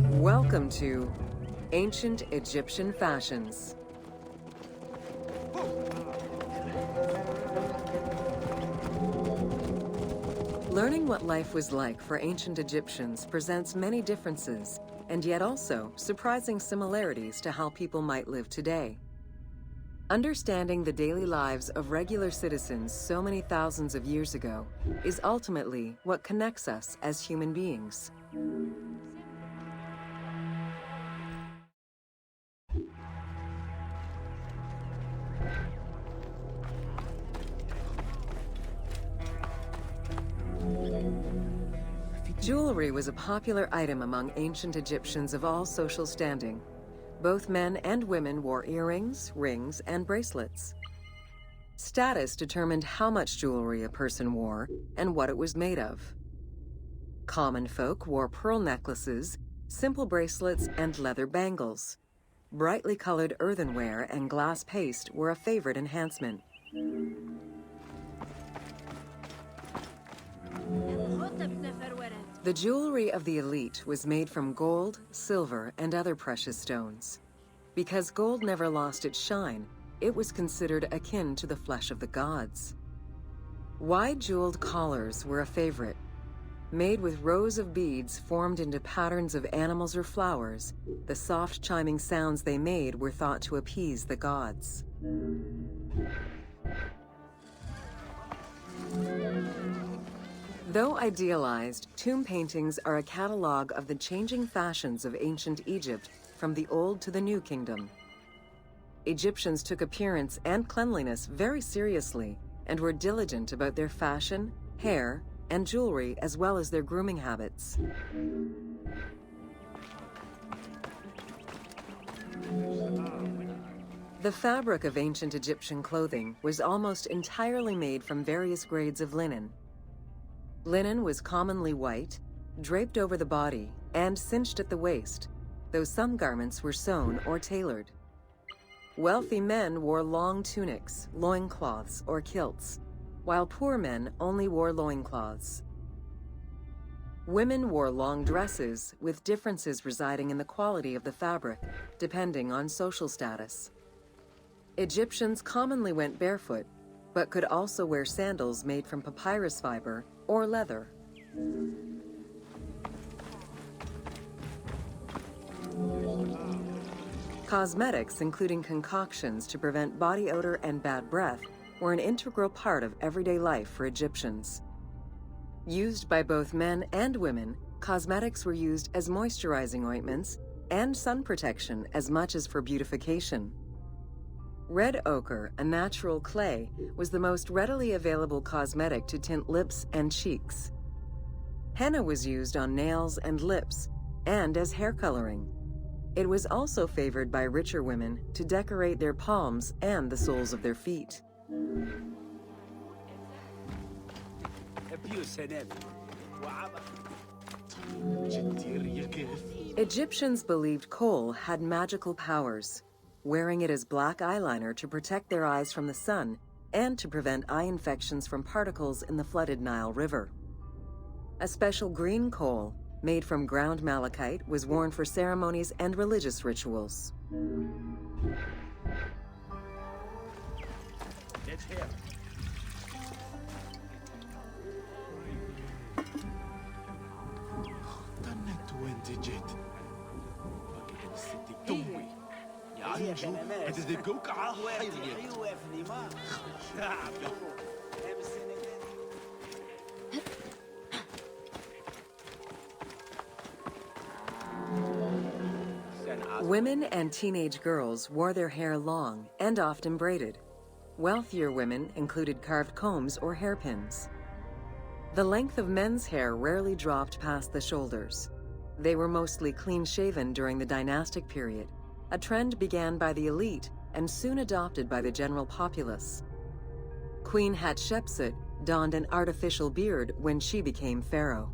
Welcome to Ancient Egyptian Fashions. Learning what life was like for ancient Egyptians presents many differences, and yet also surprising similarities to how people might live today. Understanding the daily lives of regular citizens so many thousands of years ago is ultimately what connects us as human beings. Jewelry was a popular item among ancient Egyptians of all social standing. Both men and women wore earrings, rings, and bracelets. Status determined how much jewelry a person wore and what it was made of. Common folk wore pearl necklaces, simple bracelets, and leather bangles. Brightly colored earthenware and glass paste were a favorite enhancement. The jewelry of the elite was made from gold, silver, and other precious stones. Because gold never lost its shine, it was considered akin to the flesh of the gods. Wide jeweled collars were a favorite. Made with rows of beads formed into patterns of animals or flowers, the soft chiming sounds they made were thought to appease the gods. Though idealized, tomb paintings are a catalog of the changing fashions of ancient Egypt from the Old to the New Kingdom. Egyptians took appearance and cleanliness very seriously and were diligent about their fashion, hair, and jewelry as well as their grooming habits. The fabric of ancient Egyptian clothing was almost entirely made from various grades of linen. Linen was commonly white, draped over the body, and cinched at the waist, though some garments were sewn or tailored. Wealthy men wore long tunics, loincloths, or kilts, while poor men only wore loincloths. Women wore long dresses, with differences residing in the quality of the fabric, depending on social status. Egyptians commonly went barefoot, but could also wear sandals made from papyrus fiber or leather. Cosmetics, including concoctions to prevent body odor and bad breath, were an integral part of everyday life for Egyptians. Used by both men and women, cosmetics were used as moisturizing ointments and sun protection as much as for beautification. Red ochre, a natural clay, was the most readily available cosmetic to tint lips and cheeks. Henna was used on nails and lips, and as hair coloring. It was also favored by richer women to decorate their palms and the soles of their feet. Egyptians believed kohl had magical powers, wearing it as black eyeliner to protect their eyes from the sun and to prevent eye infections from particles in the flooded Nile River. A special green kohl, made from ground malachite, was worn for ceremonies and religious rituals. It's here. Women and teenage girls wore their hair long and often braided. Wealthier women included carved combs or hairpins. The length of men's hair rarely dropped past the shoulders. They were mostly clean-shaven during the dynastic period, a trend began by the elite and soon adopted by the general populace. Queen Hatshepsut donned an artificial beard when she became pharaoh.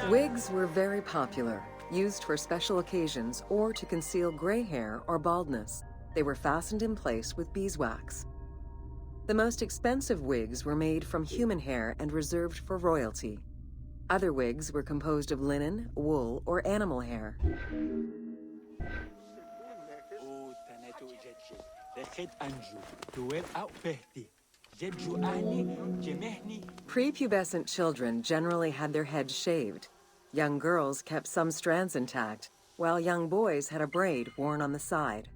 Wigs were very popular, used for special occasions or to conceal gray hair or baldness. They were fastened in place with beeswax. The most expensive wigs were made from human hair and reserved for royalty. Other wigs were composed of linen, wool, or animal hair. Prepubescent children generally had their heads shaved. Young girls kept some strands intact, while young boys had a braid worn on the side.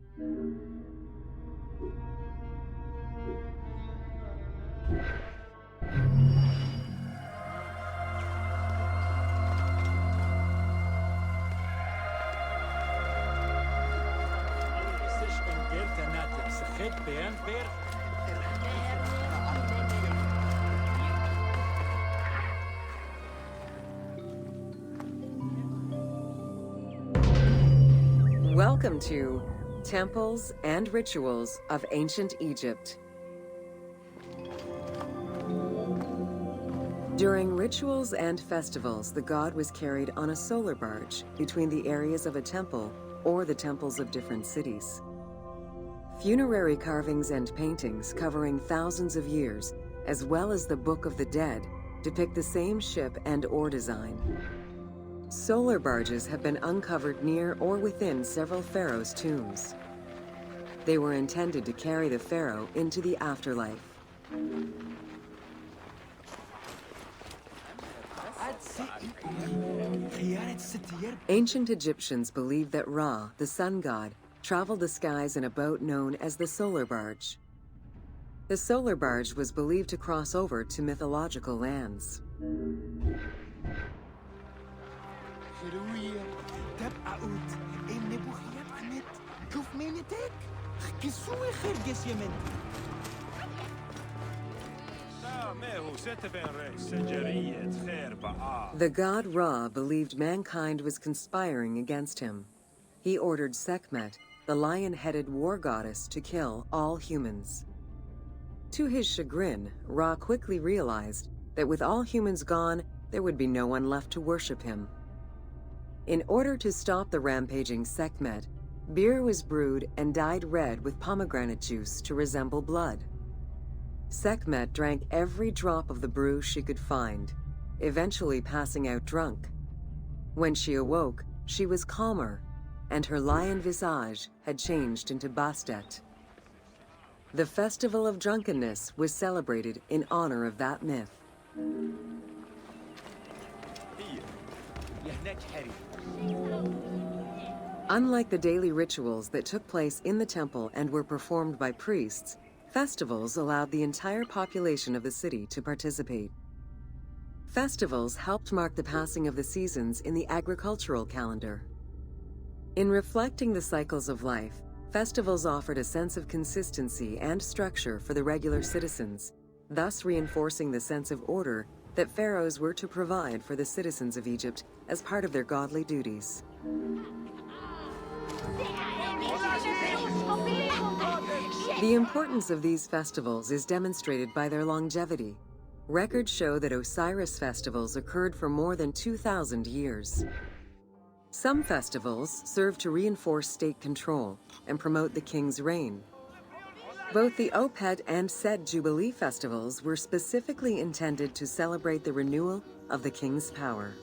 Welcome to Temples and Rituals of Ancient Egypt. During rituals and festivals, the god was carried on a solar barge between the areas of a temple or the temples of different cities. Funerary carvings and paintings covering thousands of years, as well as the Book of the Dead, depict the same ship and oar design. Solar barges have been uncovered near or within several pharaohs' tombs. They were intended to carry the pharaoh into the afterlife. Ancient Egyptians believed that Ra, the sun god, traveled the skies in a boat known as the solar barge. The solar barge was believed to cross over to mythological lands. The god Ra believed mankind was conspiring against him. He ordered Sekhmet, the lion-headed war goddess, to kill all humans. To his chagrin, Ra quickly realized that with all humans gone, there would be no one left to worship him. In order to stop the rampaging Sekhmet, beer was brewed and dyed red with pomegranate juice to resemble blood. Sekhmet drank every drop of the brew she could find, eventually passing out drunk. When she awoke, she was calmer, and her lion visage had changed into Bastet. The festival of drunkenness was celebrated in honor of that myth. Unlike the daily rituals that took place in the temple and were performed by priests, festivals allowed the entire population of the city to participate. Festivals helped mark the passing of the seasons in the agricultural calendar. In reflecting the cycles of life, festivals offered a sense of consistency and structure for the regular citizens, thus reinforcing the sense of order that pharaohs were to provide for the citizens of Egypt as part of their godly duties. The importance of these festivals is demonstrated by their longevity. Records show that Osiris festivals occurred for more than 2,000 years. Some festivals serve to reinforce state control and promote the king's reign. Both the Opet and Set Jubilee festivals were specifically intended to celebrate the renewal of the king's power.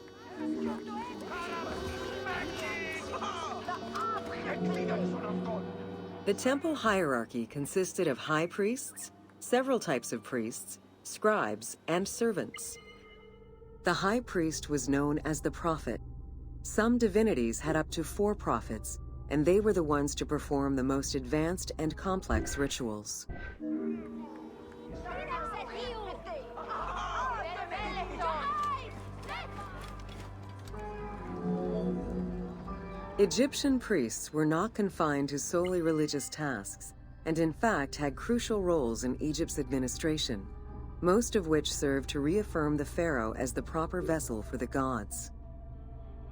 The temple hierarchy consisted of high priests, several types of priests, scribes, and servants. The high priest was known as the prophet. Some divinities had up to 4 prophets, and they were the ones to perform the most advanced and complex rituals. Egyptian priests were not confined to solely religious tasks, and in fact had crucial roles in Egypt's administration, most of which served to reaffirm the pharaoh as the proper vessel for the gods.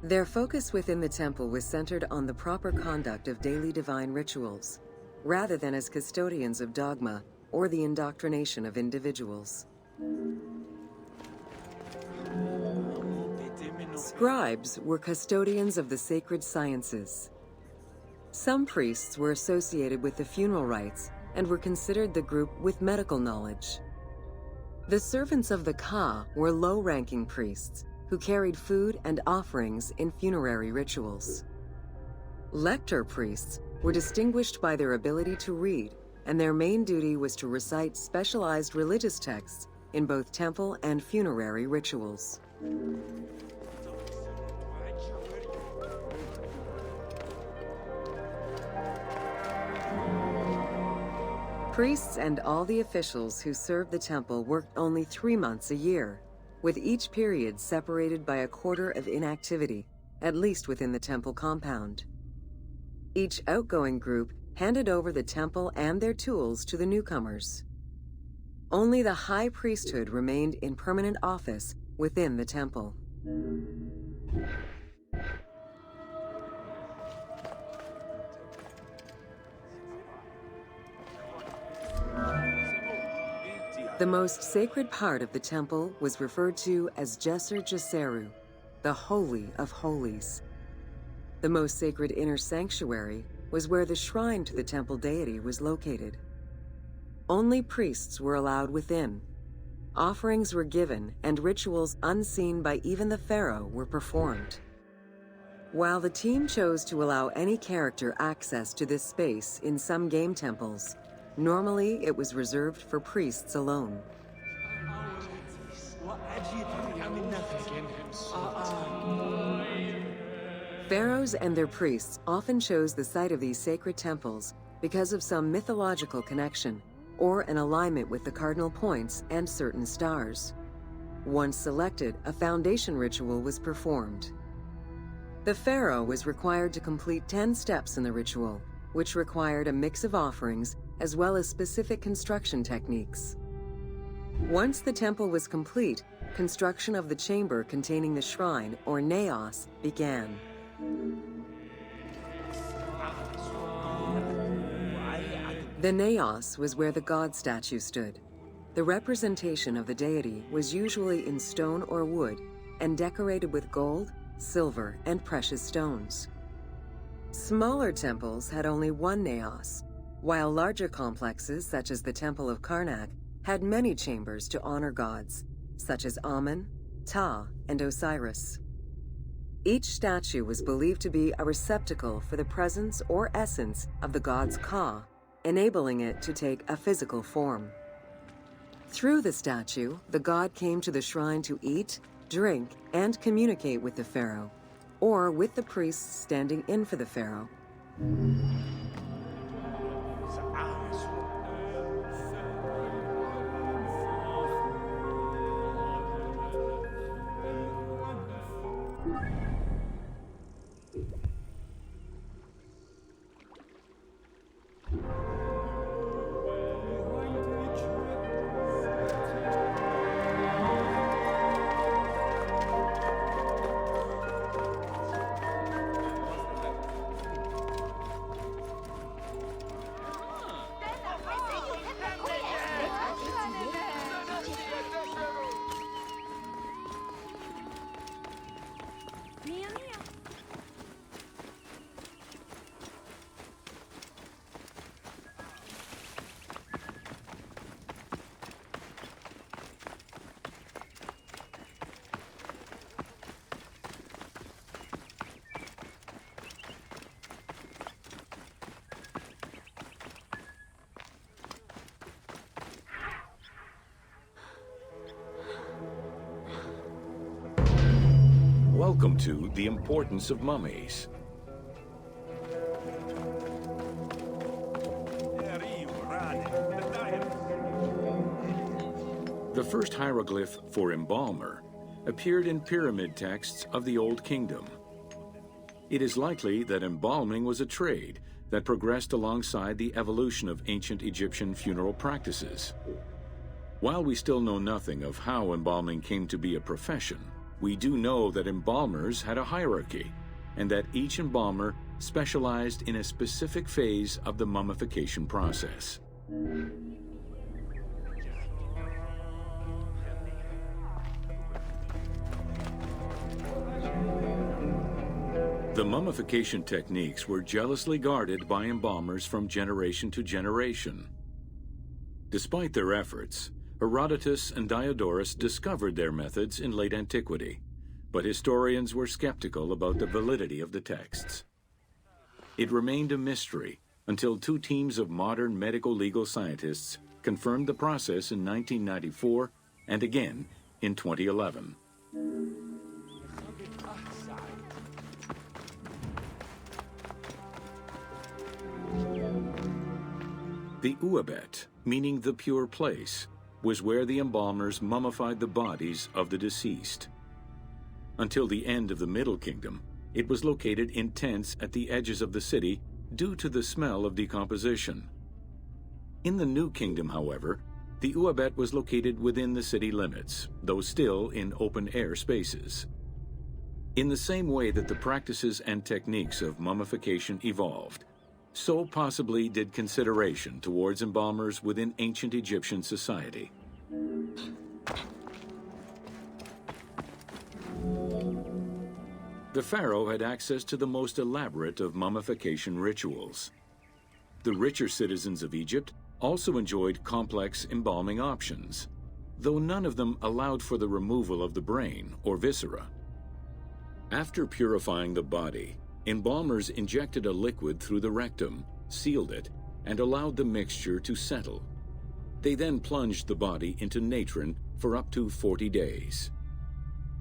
Their focus within the temple was centered on the proper conduct of daily divine rituals, rather than as custodians of dogma or the indoctrination of individuals. Scribes were custodians of the sacred sciences. Some priests were associated with the funeral rites and were considered the group with medical knowledge. The servants of the Ka were low-ranking priests who carried food and offerings in funerary rituals. Lector priests were distinguished by their ability to read, and their main duty was to recite specialized religious texts in both temple and funerary rituals. Priests and all the officials who served the temple worked only 3 months a year, with each period separated by a quarter of inactivity, at least within the temple compound. Each outgoing group handed over the temple and their tools to the newcomers. Only the high priesthood remained in permanent office within the temple. The most sacred part of the temple was referred to as Jeser Jeseru, the Holy of Holies. The most sacred inner sanctuary was where the shrine to the temple deity was located. Only priests were allowed within. Offerings were given and rituals unseen by even the pharaoh were performed. While the team chose to allow any character access to this space in some game temples, normally it was reserved for priests alone. Pharaohs and their priests often chose the site of these sacred temples because of some mythological connection or an alignment with the cardinal points and certain stars. Once selected, a foundation ritual was performed. The pharaoh was required to complete 10 steps in the ritual, which required a mix of offerings as well as specific construction techniques. Once the temple was complete, construction of the chamber containing the shrine, or naos, began. The naos was where the god statue stood. The representation of the deity was usually in stone or wood and decorated with gold, silver, and precious stones. Smaller temples had only one naos, while larger complexes, such as the Temple of Karnak, had many chambers to honor gods, such as Amun, Ptah, and Osiris. Each statue was believed to be a receptacle for the presence or essence of the god's Ka, enabling it to take a physical form. Through the statue, the god came to the shrine to eat, drink, and communicate with the pharaoh, or with the priests standing in for the pharaoh. Welcome to The Importance of Mummies. The first hieroglyph for embalmer appeared in pyramid texts of the Old Kingdom. It is likely that embalming was a trade that progressed alongside the evolution of ancient Egyptian funeral practices. While we still know nothing of how embalming came to be a profession, we do know that embalmers had a hierarchy, and that each embalmer specialized in a specific phase of the mummification process. The mummification techniques were jealously guarded by embalmers from generation to generation. Despite their efforts, Herodotus and Diodorus discovered their methods in late antiquity, but historians were skeptical about the validity of the texts. It remained a mystery until two teams of modern medical legal scientists confirmed the process in 1994 and again in 2011. The Uabet, meaning the pure place, was where the embalmers mummified the bodies of the deceased. Until the end of the Middle Kingdom, it was located in tents at the edges of the city due to the smell of decomposition. In the New Kingdom, however, the Uabet was located within the city limits, though still in open-air spaces. In the same way that the practices and techniques of mummification evolved, so possibly did consideration towards embalmers within ancient Egyptian society. The pharaoh had access to the most elaborate of mummification rituals. The richer citizens of Egypt also enjoyed complex embalming options, though none of them allowed for the removal of the brain or viscera. After purifying the body, embalmers injected a liquid through the rectum, sealed it, and allowed the mixture to settle. They then plunged the body into natron for up to 40 days.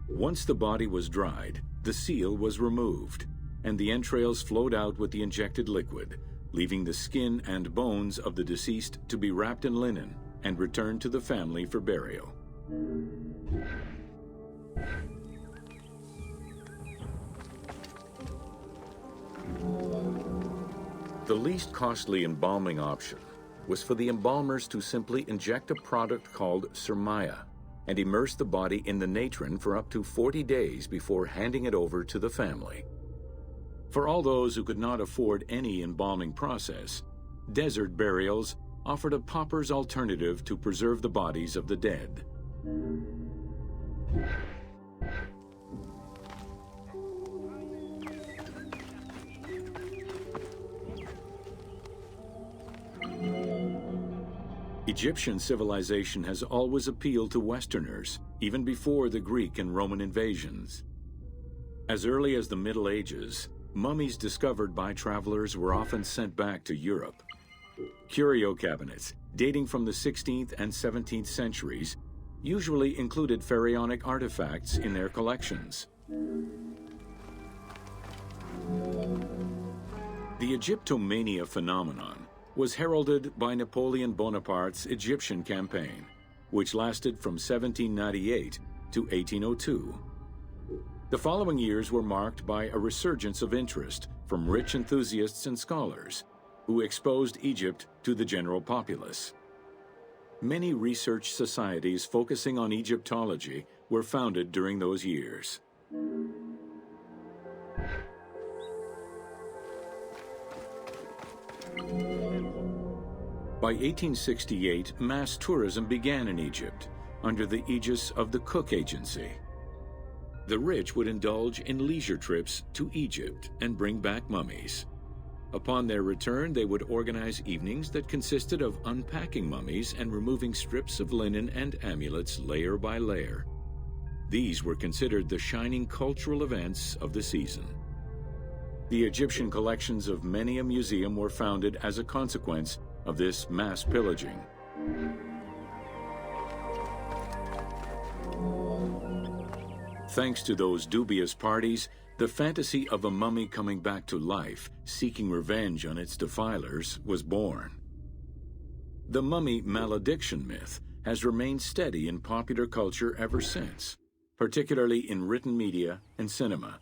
Once the body was dried, the seal was removed, and the entrails flowed out with the injected liquid, leaving the skin and bones of the deceased to be wrapped in linen and returned to the family for burial. The least costly embalming option was for the embalmers to simply inject a product called surmaya and immerse the body in the natron for up to 40 days before handing it over to the family. For all those who could not afford any embalming process, desert burials offered a pauper's alternative to preserve the bodies of the dead. Egyptian civilization has always appealed to Westerners, even before the Greek and Roman invasions. As early as the Middle Ages, mummies discovered by travelers were often sent back to Europe. Curio cabinets, dating from the 16th and 17th centuries, usually included pharaonic artifacts in their collections. The Egyptomania phenomenon was heralded by Napoleon Bonaparte's Egyptian campaign, which lasted from 1798 to 1802. The following years were marked by a resurgence of interest from rich enthusiasts and scholars who exposed Egypt to the general populace. Many research societies focusing on Egyptology were founded during those years. By 1868, mass tourism began in Egypt under the aegis of the Cook Agency. The rich would indulge in leisure trips to Egypt and bring back mummies. Upon their return, they would organize evenings that consisted of unpacking mummies and removing strips of linen and amulets layer by layer. These were considered the shining cultural events of the season. The Egyptian collections of many a museum were founded as a consequence of this mass pillaging. Thanks to those dubious parties, the fantasy of a mummy coming back to life, seeking revenge on its defilers, was born. The mummy malediction myth has remained steady in popular culture ever since, particularly in written media and cinema.